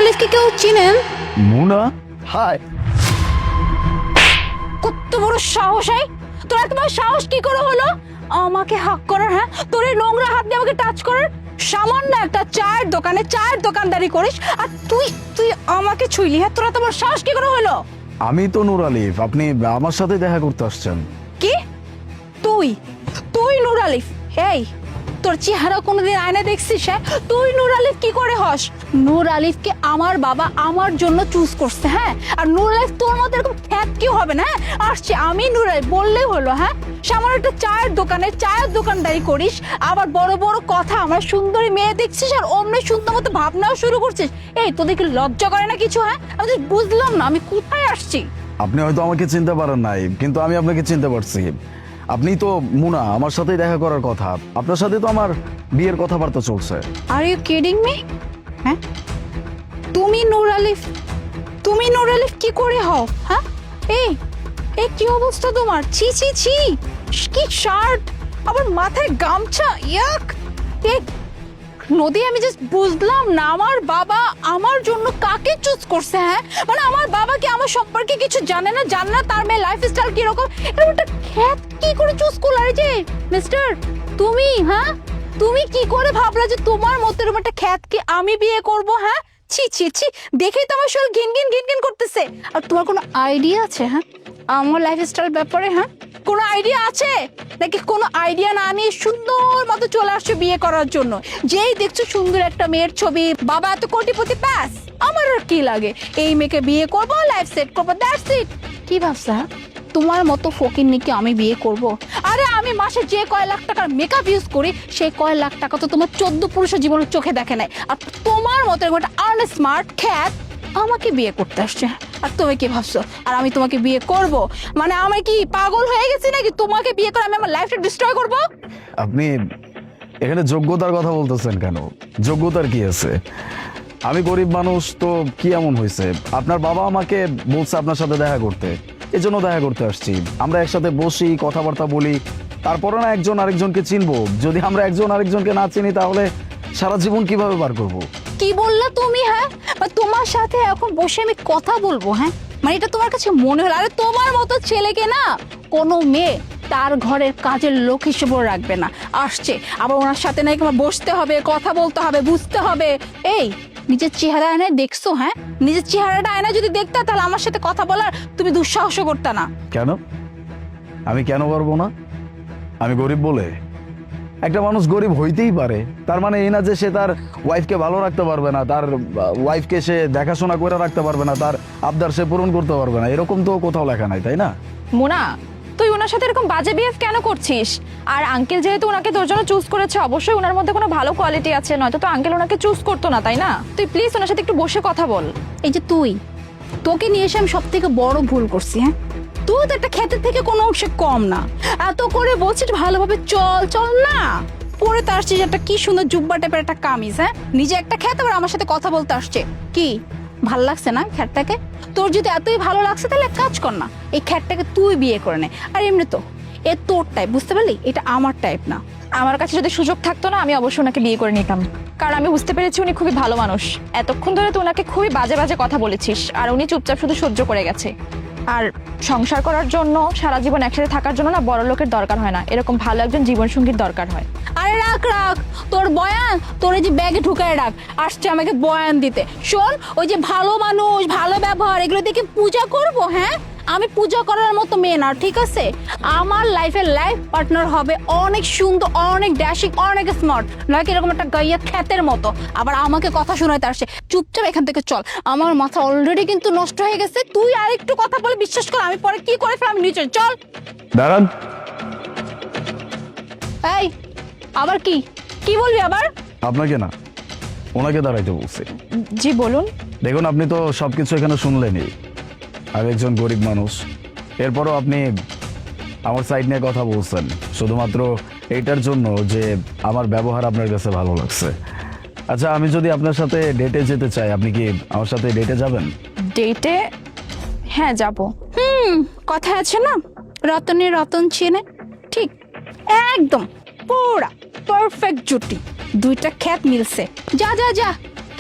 আলিফকে কেউ চিনেন? মুনা, হাই। কত বড় সাহস! তোর এত বড় সাহস কি করে হলো আমাকে হাক করার? হ্যাঁ, তোর এই নোংরা হাত দিয়ে আমাকে টাচ করার! সামান্য একটা চায়ের দোকানে চায়ের দোকানদারি করিস আর তুই তুই আমাকে ছুঁইলি? হ্যাঁ, তোর এত বড় সাহস কি করে হলো? আমি তো নূর আলিফ, আপনি আমার সাথে দেখা করতে আসছেন। কি? তুই তুই নূর আলিফ? এই, তোর চেহারা কোনোদিন আয়না দেখছিস? হ্যাঁ, তুই নূর আলিফ কি করে হস? নূর আলিফকে আমার বাবা আমার জন্য চুজ করছে। হ্যাঁ, আর নূর আলিফ তোর মতো এরকম খ্যাত কেউ হবে না। হ্যাঁ, আসছে আমি নূর আলিফ বললেই হলো। হ্যাঁ, সামান্য একটা চায়ের দোকানে চায়ের দোকানদারি করিস, আবার বড় বড় কথা, আমার সুন্দরী মেয়ে দেখছিস আর অমনি সুন্দর মতো ভাবনাও শুরু করছিস। এই, তোদের কি লজ্জা করে না কিছু? হ্যাঁ, আমি তো বুঝলাম না আমি কোথায় আসছি। আপনি হয়তো আমাকে চিনতে পারেন নাই, কিন্তু আমি আপনাকে চিনতে পারছি। আপনি তো মুনা, আমার সাথে দেখা করার কথা। আপনার সাথে তো আমার বিয়ের কথাবার্তা চলছে। Are you kidding me? হ্যাঁ, তুমি নূর আলিফ? তুমি নূর আলিফ কি করে হও? হ্যাঁ, এই এই কি অবস্থা তোমার? ছি ছি ছি, কি শার্ট, আবার মাথায় গামছা, ইয়াক! এই নদী, আমি জাস্ট বুঝলাম না আমার বাবা আমার জন্য কাকে চুজ করছে। হ্যাঁ, মানে আমার বাবা কি আমার সম্পর্কে কিছু জানে না? জানে না তার মেয়ে লাইফস্টাইল কিরকম? এরকম একটা খ্যাত কি করে চুজ করলো? আর যে মিস্টার, তুমি, হ্যাঁ, তুমি কি করে ভাবলা যে তোমার মতো এরকম একটা খ্যাতকে আমি বিয়ে করব? হ্যাঁ, ছি ছি ছি, দেখেই তো আমার শরীর ঘিন ঘিন ঘিন ঘিন করতেছে। আর তোমার কোনো আইডিয়া আছে? হ্যাঁ, আমার লাইফস্টাইল ব্যাপারে? হ্যাঁ, কোনো আইডিয়া আছে নাকি? কোনো আইডিয়া না নিয়ে সুন্দর মতো চলে আসছো বিয়ে করার জন্য। যেই দেখছো সুন্দর একটা মেয়ের ছবি, বাবা এত কোটিপতি, ব্যাস আমার আর কি লাগে? এই মেয়েকে বিয়ে করবো, লাইফ সেট করবো, দ্যাটস ইট। কি ভাবছো? হ্যাঁ, তোমার মতো ফকিন্নিকে আমি বিয়ে করব? আরে আমি মাসে যে কয় লাখ টাকার মেকআপ ইউজ করি সেই কয় লাখ টাকা তো তোমার 14 পুরুষের জীবনের চোখে দেখে নাই। আর তোমার মতো এরকম একটা আনস্মার্ট খ্যাত আমাকে বিয়ে করতে আসছে। আর তুমি কি ভাবছো আর আমি তোমাকে বিয়ে করব? মানে আমি কি পাগল হয়ে গেছি নাকি তোমাকে বিয়ে করে আমি আমার লাইফটা ডিস্ট্রয় করব? আপনি এখানে যোগ্যতার কথা বলতেছেন কেন? যোগ্যতার কি আছে? আমি গরিব মানুষ, তো কি এমন হয়েছে? আপনার বাবা আমাকে বলছে আপনার সাথে দেখা করতে, এজন্য দেখা করতে আসছি। আমরা একসাথে বসি, কথাবার্তা বলি, তারপরে না একজন আরেকজনকে চিনবো। যদি আমরা একজন আরেকজনকে না চিনি তাহলে সারা জীবন কিভাবে পার করবো? কি বললা তুমি? হ্যাঁ, বা তোমার সাথে এখন বসে আমি কথা বলবো? হ্যাঁ, মানে এটা তোমার কাছে মনে হলো? আরে তোমার মতো ছেলেকে না কোনো মেয়ে তার ঘরের কাজের লোক হিসেবেও রাখবে না। আসছে আবার ওনার সাথে নাকি আমার বসতে হবে, কথা বলতে হবে, বুঝতে হবে। এই, নিজের চেহারা আয়নায় দেখছো? হ্যাঁ, নিজের চেহারাটা আয়নায় যদি দেখতে তাহলে আমার সাথে কথা বলার তুমি দুঃসাহসও করতে না। কেন? আমি কেন পারবো না? আমি গরিব বলে? একটা মানুষ গরিব হইতেই পারে, তার মানে এই না যে সে তার ওয়াইফকে ভালো রাখতে পারবে না, তার ওয়াইফকে সে দেখাশোনা করে রাখতে পারবে না, তার আবদার সে পূরণ করতে পারবে না। এরকম তো কোথাও লেখা নাই, তাই না? মোনা, তুই ওনার সাথে এরকম বাজে বিহেভ কেন করছিস? আর আঙ্কেল যেহেতু ওনাকে তোর জন্য চুজ করেছে, অবশ্যই ওনার মধ্যে কোনো ভালো কোয়ালিটি আছে, নয়তো তো আঙ্কেল ওনাকে চুজ করতো না, তাই না? তুই প্লিজ ওনার সাথে একটু বসে কথা বল। এই যে তুই, তোকে নিয়ে এসে আমি সব থেকে বড় ভুল করছি। হ্যাঁ, তুই তো একটা ক্ষেতের থেকে কোনো অংশে কম না। এত করে বলছিস ভালোভাবে চল চল না, পরে তো আসছিস একটা কি সুন্দর জুব্বা টাইপের একটা কামিজ। হ্যাঁ, নিজে একটা খ্যাত আবার আমার সাথে কথা বলতে আসছে। কি ভাল লাগছে না খ্যাতটাকে? তোর যদি এতই ভালো লাগছে তাহলে এক কাজ কর না, এই খ্যাতটাকে তুই বিয়ে করে নে। আর এমনি তো এ তোর টাইপ, বুঝতে পারলি? এটা আমার টাইপ না। আমার কাছে যদি সুযোগ থাকতো না, আমি অবশ্যই ওনাকে বিয়ে করে নিতাম, কারণ আমি বুঝতে পেরেছি উনি খুবই ভালো মানুষ। এতক্ষণ ধরে তো ওনাকে খুবই বাজে বাজে কথা বলেছিস, আর উনি চুপচাপ শুধু সহ্য করে গেছে। আর সংসার করার জন্য, সারা জীবন একসাথে থাকার জন্য না বড় লোকের দরকার হয় না, এরকম ভালো একজন জীবন সঙ্গীর দরকার হয়। আরে রাখ রাখ তোর বয়ান, তোর এই যে ব্যাগে ঢুকায় রাখ। আসছে আমাকে বয়ান দিতে। শোন, ওই যে ভালো মানুষ, ভালো ব্যবহার, এগুলো দেখে পূজা করব? হ্যাঁ, আমি পূজা করার মতো মেয়ে না, ঠিক আছে? আমার লাইফের লাইফ পার্টনার হবে অনেক সুন্দর, অনেক ড্যাশিং, অনেক স্মার্ট, নয় এরকম একটা গাইয়া খ্যাতের মতো আবার আমাকে কথা শোনাতে আসে। চুপচাপ এখান থেকে চল, আমার মাথা অলরেডি কিন্তু নষ্ট হয়ে গেছে। তুই আর একটু কথা বলে বিশ্বাস কর আমি পরে কি করে ফেলাম নিচে। চল দাঁড়ান। এই, আবার কি কি বলবি আবার? আপনাকে না, ওনাকে দাঁড়াইতে বলছি। জি বলুন। দেখুন, আপনি তো সবকিছু এখানে শুনলেনই। আমি একজন গরিব মানুষ, এরপরও আপনি আমার সাইড নিয়ে কথা বলছেন শুধুমাত্র এইটার জন্য যে আমার ব্যবহার আপনার কাছে ভালো লাগছে। আচ্ছা, আমি যদি আপনার সাথে ডেটে যেতে চাই, আপনি কি আমার সাথে ডেটে যাবেন? ডেটে? হ্যাঁ, যাব। কথা আছে না, রতনে রতন চেনে, ঠিক একদম পুরা পারফেক্ট জুটি। দুইটা খ্যাত মিলছে। যা যা যা,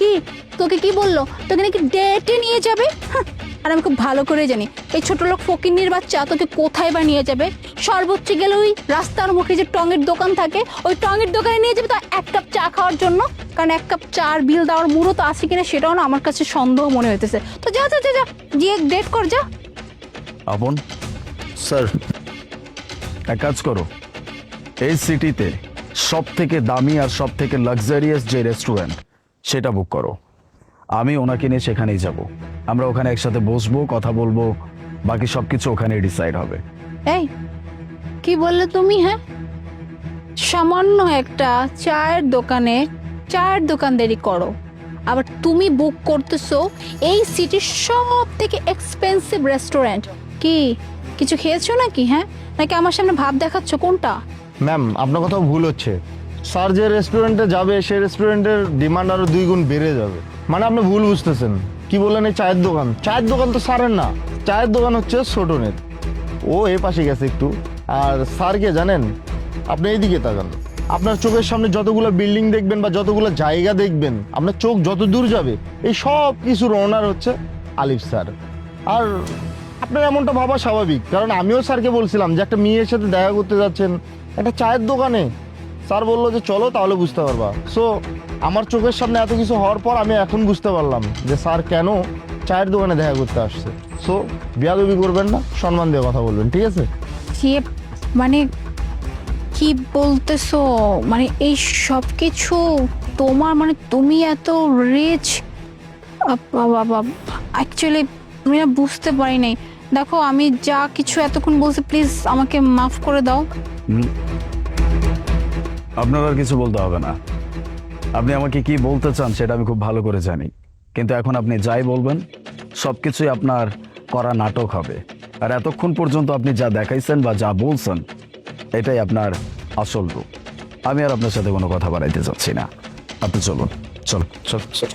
কি তোকে কি বললো? তোকে নাকি ডেটে নিয়ে যাবে? হাহ, আর আমি খুব ভালো করে জানি এই ছোট লোক ফকিন্নির বাচ্চা তোকে কোথায় বা নিয়ে যাবে। সর্বোচ্চ গেলে ওই রাস্তার মুখে যে টঙের দোকান থাকে ওই টঙের দোকানে নিয়ে যাবে, তো এক কাপ চা খাওয়ার জন্য। কারণ এক কাপ চার বিল দেওয়ার মুড়ো তো আছে কিনা সেটাও না আমার কাছে সন্দেহ মনে হইতেছে। তো যা যা যা যা গিয়ে ডেট কর যা। আপন, স্যার এক কাজ করো, এই সিটিতে সব থেকে দামি আর সব থেকে লাক্সারিয়াস যে রেস্টুরেন্ট সেটা বুক করো। আমি ওনাকে নিয়ে সেখানেই যাব। আমরা ওখানে একসাথে বসবো, কথা বলবো, বাকি সবকিছু ওখানেই ডিসাইড হবে। এই কি বললে তুমি? হ্যাঁ, সামান্য একটা চায়ের দোকানে চায়ের দোকানদারি করো, আবার তুমি বুক করতেছো এই সিটির সব থেকে এক্সপেন্সিভ রেস্টুরেন্ট। কি কিছু খেয়েছো নাকি? হ্যাঁ, নাকি আমার সামনে ভাব দেখাচ্ছ? কোনটা? ম্যাম, আপনার কোথাও ভুল হচ্ছে। স্যার যে রেস্টুরেন্টে যাবে সেই রেস্টুরেন্টের ডিমান্ড আরো 2 গুণ বেড়ে যাবে। মানে আপনি ভুল বুঝতেছেন। কি বললেন এই চায়ের দোকান? চায়ের দোকান তো স্যারের না, চায়ের দোকান হচ্ছে ছোটনের। ও এই পাশে গেছে একটু। আর স্যারকে জানেন, আপনি এইদিকে তাকান। আপনার চোখের সামনে যতগুলো বিল্ডিং দেখবেন বা যতগুলো জায়গা দেখবেন, আপনার চোখ যত দূর যাবে এই সব কিছুর ওনার হচ্ছে আলিফ স্যার। আর আপনার এমনটা ভাবা স্বাভাবিক, কারণ আমিও স্যারকে বলছিলাম যে একটা মেয়ের সাথে দেখা করতে যাচ্ছেন একটা চায়ের দোকানে। স্যার বললো যে চলো, তাহলে বুঝতে পারবা। সো আমার চোখের সামনে এত কিছু হওয়ার পর আমি এখন বুঝতে পারলাম যে স্যার কেন চায়ের দোকানে দেখা করতে আসছে। সো বেয়াদবি করবেন না, সম্মান দিয়ে কথা বলবেন, ঠিক আছে? কি মানে কি বলতেছো? মানে এই সব কিছু তোমার, মানে তুমি এত রিচ? অ্যাকচুয়ালি আমি না বুঝতে পারি নাই। দেখো, আমি যা কিছু এতক্ষণ বলছি প্লিজ আমাকে মাফ করে দাও। আপনার আর কিছু বলতে হবে না। আপনি আমাকে কি বলতে চান সেটা আমি খুব ভালো করে জানি, কিন্তু এখন আপনি যাই বলবেন সবকিছুই আপনার করা নাটক হবে। আর এতক্ষণ পর্যন্ত আপনি যা দেখাইছেন বা যা বলছেন এটাই আপনার আসল রূপ। আমি আর আপনার সাথে কোনো কথা বাড়াইতে চাচ্ছি না। আপনি চলুন, চল চল চল।